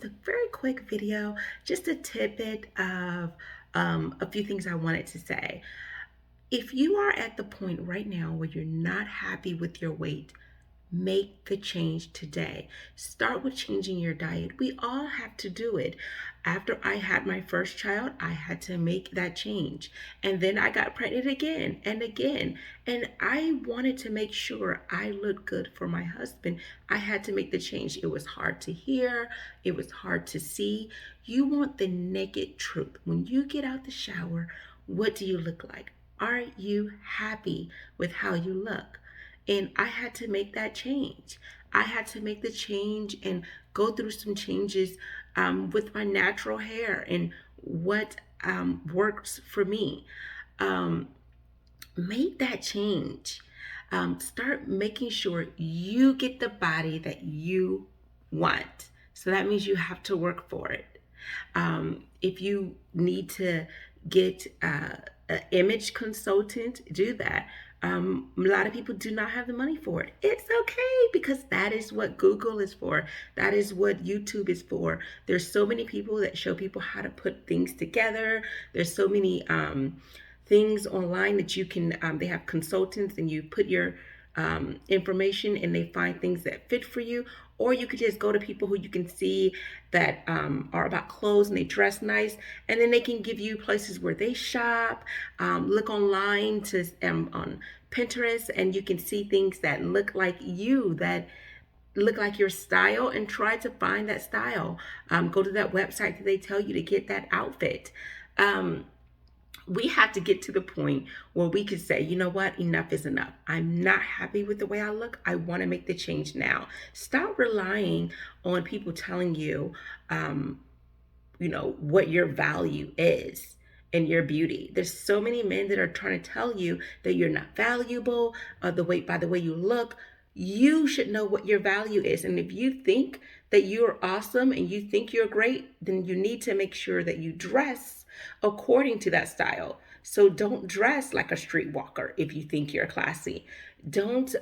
a very quick video, just a tidbit of a few things I wanted to say. If you are at the point right now where you're not happy with your weight, make the change today. Start with changing your diet. We all have to do it. After I had my first child, I had to make that change. And then I got pregnant again and again. And I wanted to make sure I looked good for my husband. I had to make the change. It was hard to hear, it was hard to see. You want the naked truth. When you get out the shower, what do you look like? Are you happy with how you look? And I had to make that change. I had to make the change and go through some changes with my natural hair and what works for me. Um, Make that change. Start making sure you get the body that you want. So that means you have to work for it. If you need to get an image consultant, do that. A lot of people do not have the money for it. It's okay because that is what Google is for. That is what YouTube is for. There's so many people that show people how to put things together. There's so many things online that you can, they have consultants and you put your information and they find things that fit for you. Or you could just go to people who you can see that are about clothes and they dress nice, and then they can give you places where they shop. Look online to on Pinterest, and you can see things that look like you, that look like your style, and try to find that style. Go to that website that they tell you to get that outfit. We have to get to the point where we could say, you know what, enough is enough. I'm not happy with the way I look. I want to make the change now. Stop relying on people telling you, what your value is in your beauty. There's so many men that are trying to tell you that you're not valuable by the way you look. You should know what your value is. And if you think that you're awesome and you think you're great, then you need to make sure that you dress according to that style. So don't dress like a streetwalker if you think you're classy. Don't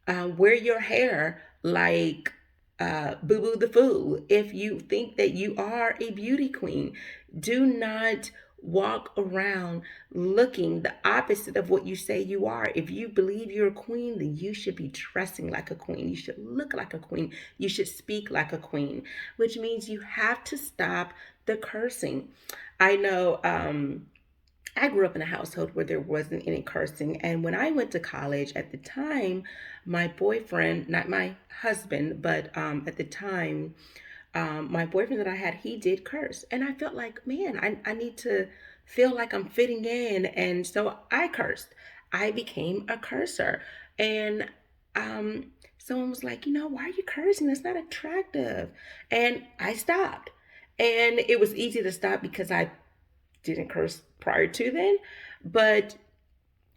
wear your hair like Boo Boo the Fool if you think that you are a beauty queen. Do not walk around looking the opposite of what you say you are. If you believe you're a queen, then you should be dressing like a queen. You should look like a queen. You should speak like a queen, which means you have to stop the cursing. I know I grew up in a household where there wasn't any cursing. And when I went to college at the time, my boyfriend, not my husband, but at the time, my boyfriend that I had, he did curse. And I felt like, man, I need to feel like I'm fitting in. And so I cursed. I became a cursor. And someone was like, why are you cursing? That's not attractive. And I stopped. And it was easy to stop because I didn't curse prior to then. But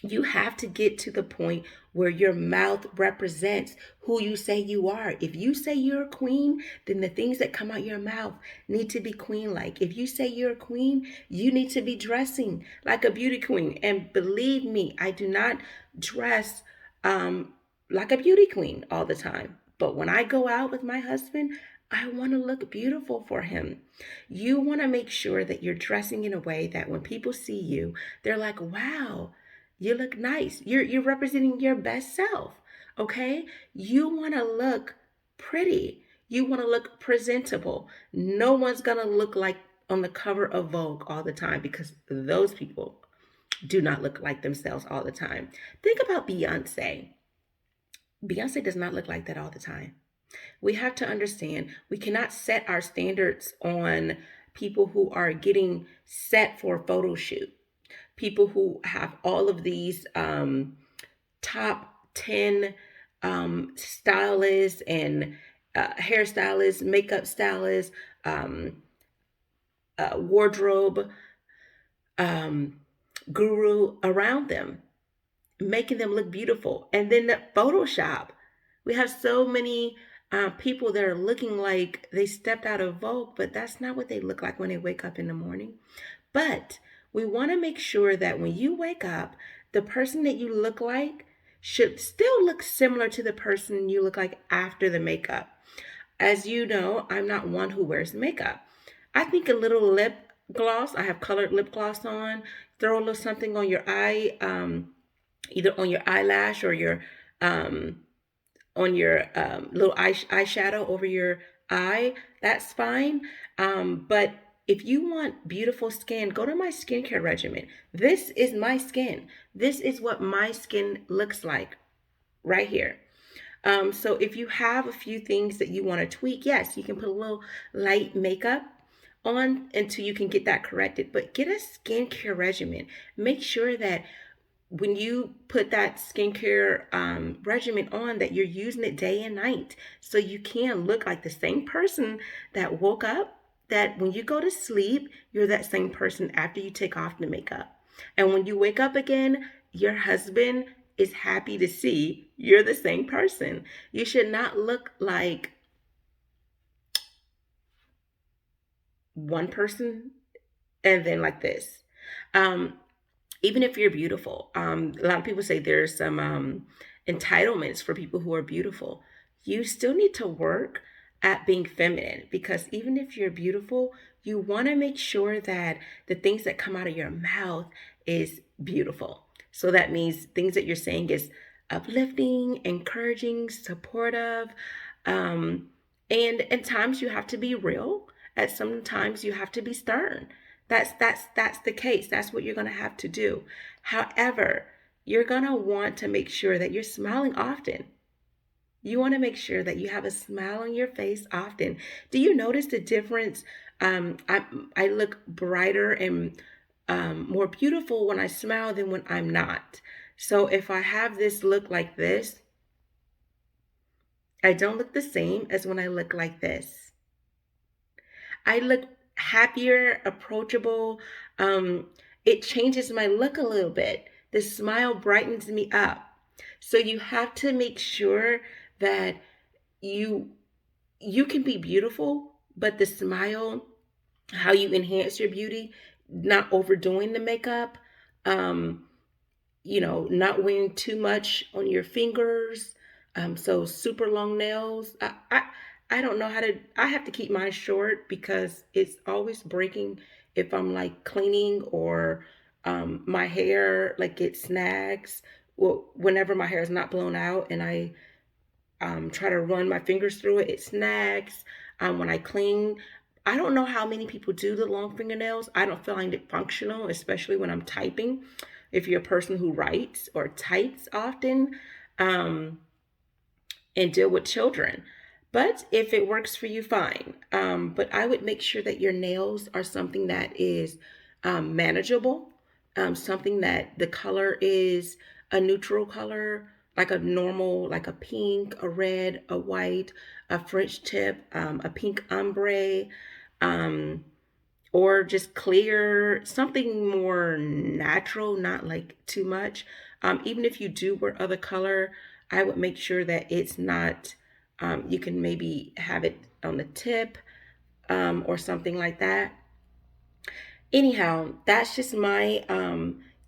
you have to get to the point where your mouth represents who you say you are. If you say you're a queen, then the things that come out your mouth need to be queen-like. If you say you're a queen, you need to be dressing like a beauty queen. And believe me, I do not dress like a beauty queen all the time. But when I go out with my husband, I want to look beautiful for him. You want to make sure that you're dressing in a way that when people see you, they're like, wow, you look nice. You're representing your best self. Okay? You want to look pretty. You want to look presentable. No one's going to look like on the cover of Vogue all the time because those people do not look like themselves all the time. Think about Beyonce. Beyonce does not look like that all the time. We have to understand we cannot set our standards on people who are getting set for a photo shoot, people who have all of these top 10 stylists and hairstylists, makeup stylists, wardrobe guru around them, making them look beautiful. And then the Photoshop. We have so many people that are looking like they stepped out of Vogue, but that's not what they look like when they wake up in the morning. But we want to make sure that when you wake up, the person that you look like should still look similar to the person you look like after the makeup. As you know, I'm not one who wears makeup. I think a little lip gloss, I have colored lip gloss on, throw a little something on your eye, either on your eyelash or your um, on your little eyeshadow over your eye, that's fine. But if you want beautiful skin, go to my skincare regimen. This is my skin. This is what my skin looks like right here. So if you have a few things that you want to tweak, yes, you can put a little light makeup on until you can get that corrected. But get a skincare regimen. Make sure that when you put that skincare regimen on, that you're using it day and night, so you can look like the same person that woke up, that when you go to sleep you're that same person after you take off the makeup, and when you wake up again your husband is happy to see you're the same person. You should not look like one person and then like this. um, Even if you're beautiful, a lot of people say there's some entitlements for people who are beautiful. You still need to work at being feminine, because even if you're beautiful, you want to make sure that the things that come out of your mouth is beautiful. So that means things that you're saying is uplifting, encouraging, supportive. Um, and at times you have to be real. At sometimes you have to be stern. That's the case. That's what you're going to have to do. However, you're going to want to make sure that you're smiling often. You want to make sure that you have a smile on your face often. Do you notice the difference? I look brighter and more beautiful when I smile than when I'm not. So if I have this look like this, I don't look the same as when I look like this. I look happier, approachable. Um, it changes my look a little bit. The smile brightens me up. So you have to make sure that you you can be beautiful, but the smile, how you enhance your beauty, not overdoing the makeup. Um, not wearing too much on your fingers. So super long nails. I don't know how to. I have to keep mine short because it's always breaking if I'm like cleaning, or my hair like it snags. Well, whenever my hair is not blown out and I try to run my fingers through it, it snags. When I clean, I don't know how many people do the long fingernails. I don't find it functional, especially when I'm typing. If you're a person who writes or types often, um, and deal with children. But if it works for you, fine. But I would make sure that your nails are something that is manageable, something that the color is a neutral color, like a normal, like a pink, a red, a white, a French tip, a pink ombre. Um, or just clear, something more natural, not like too much. Even if you do wear other color, I would make sure that it's not, you can maybe have it on the tip, or something like that. Anyhow, that's just my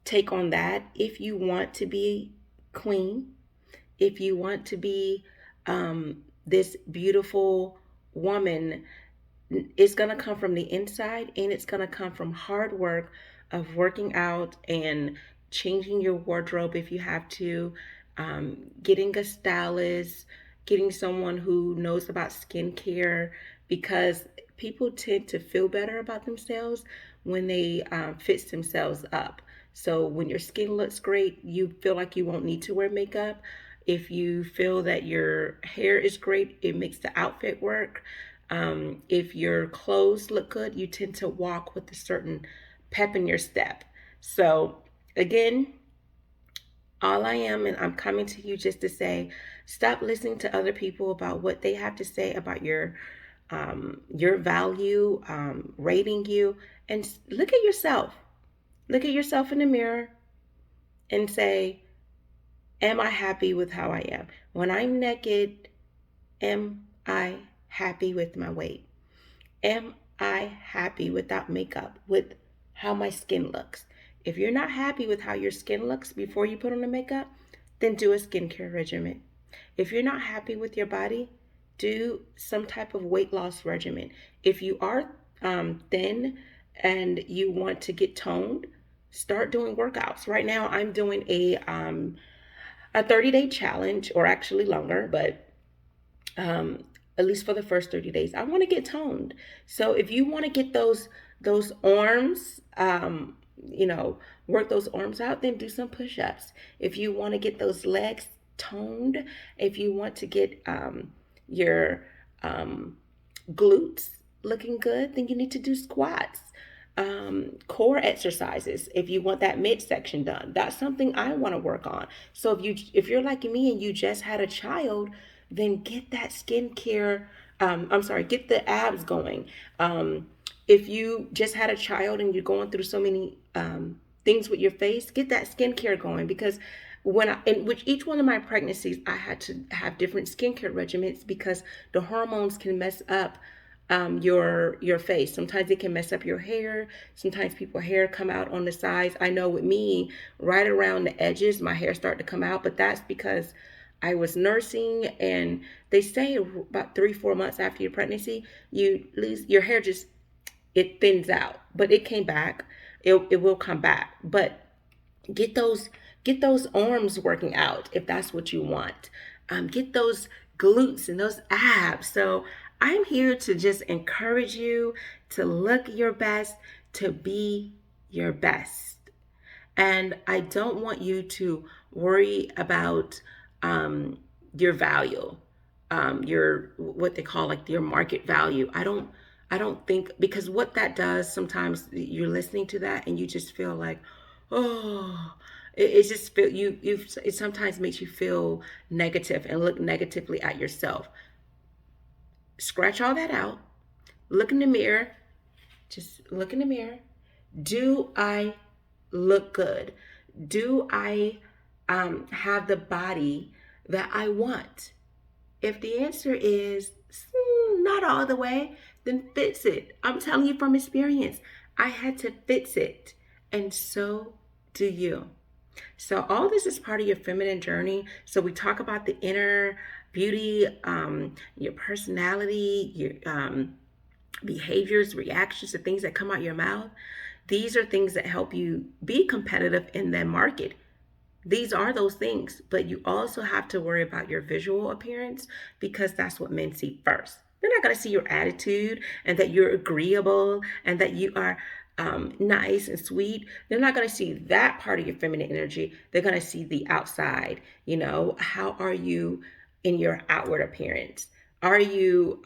take on that. If you want to be queen, if you want to be this beautiful woman, it's going to come from the inside, and it's going to come from hard work of working out and changing your wardrobe if you have to, getting a stylist, getting someone who knows about skincare, because people tend to feel better about themselves when they fix themselves up. So when your skin looks great, you feel like you won't need to wear makeup. If you feel that your hair is great, it makes the outfit work. If your clothes look good, you tend to walk with a certain pep in your step. So, again, all I am, and I'm coming to you just to say, stop listening to other people about what they have to say about your value, rating you, and look at yourself. Look at yourself in the mirror and say, am I happy with how I am? When I'm naked, am I happy with my weight? Am I happy without makeup, with how my skin looks? If you're not happy with how your skin looks before you put on the makeup, then do a skincare regimen. If you're not happy with your body, do some type of weight loss regimen. If you are thin and you want to get toned, start doing workouts. Right now, I'm doing a 30-day challenge, or actually longer, but um, at least for the first 30 days. I want to get toned. So if you want to get those arms, you know, work those arms out, then do some push-ups. If you want to get those legs toned, if you want to get your glutes looking good, then you need to do squats. Core exercises if you want that midsection done. That's something I want to work on. So if you're like me and you just had a child, then get that skincare. I'm sorry, get the abs going. If you just had a child and you're going through so many things with your face, get that skincare going, because in which each one of my pregnancies, I had to have different skincare regimens because the hormones can mess up your face. Sometimes it can mess up your hair. Sometimes people's hair come out on the sides. I know with me, right around the edges, my hair started to come out, but that's because I was nursing, and they say about 3-4 months after your pregnancy, you lose your hair, just it thins out, but it came back. It will come back, but get those get those arms working out if that's what you want. Get those glutes and those abs. So I'm here to just encourage you to look your best, to be your best. And I don't want you to worry about your value, your what they call like your market value. I don't think, because what that does, sometimes you're listening to that and you just feel like, oh, it just feel it sometimes makes you feel negative and look negatively at yourself. Scratch all that out. Look in the mirror. Just look in the mirror. Do I look good? Do I have the body that I want? If the answer is not all the way, then fix it. I'm telling you from experience, I had to fix it. And so do you. So all this is part of your feminine journey. So we talk about the inner beauty, your personality, your behaviors, reactions to things that come out your mouth. These are things that help you be competitive in that market. These are those things, but you also have to worry about your visual appearance, because that's what men see first. They're not going to see your attitude and that you're agreeable and that you are nice and sweet. They're not going to see that part of your feminine energy. They're going to see the outside. How are you in your outward appearance? Are you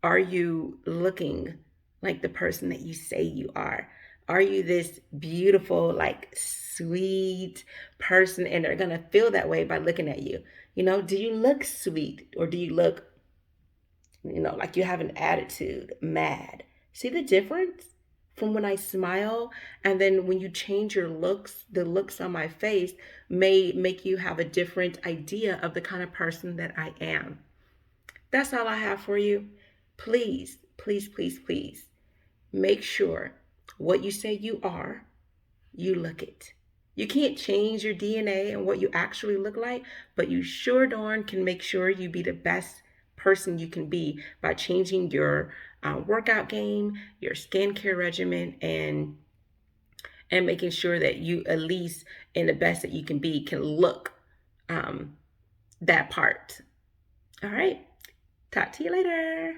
are you looking like the person that you say you are? Are you this beautiful, like sweet person? And they're going to feel that way by looking at you. Do you look sweet, or do you look, like you have an attitude, mad? See the difference from when I smile, and then when you change your looks, the looks on my face may make you have a different idea of the kind of person that I am. That's all I have for you. Please, please, please, please make sure what you say you are, you look it. You can't change your DNA and what you actually look like, but you sure darn can make sure you be the best person you can be by changing your workout game, your skincare regimen, and making sure that you, at least in the best that you can be, can look that part. All right. Talk to you later.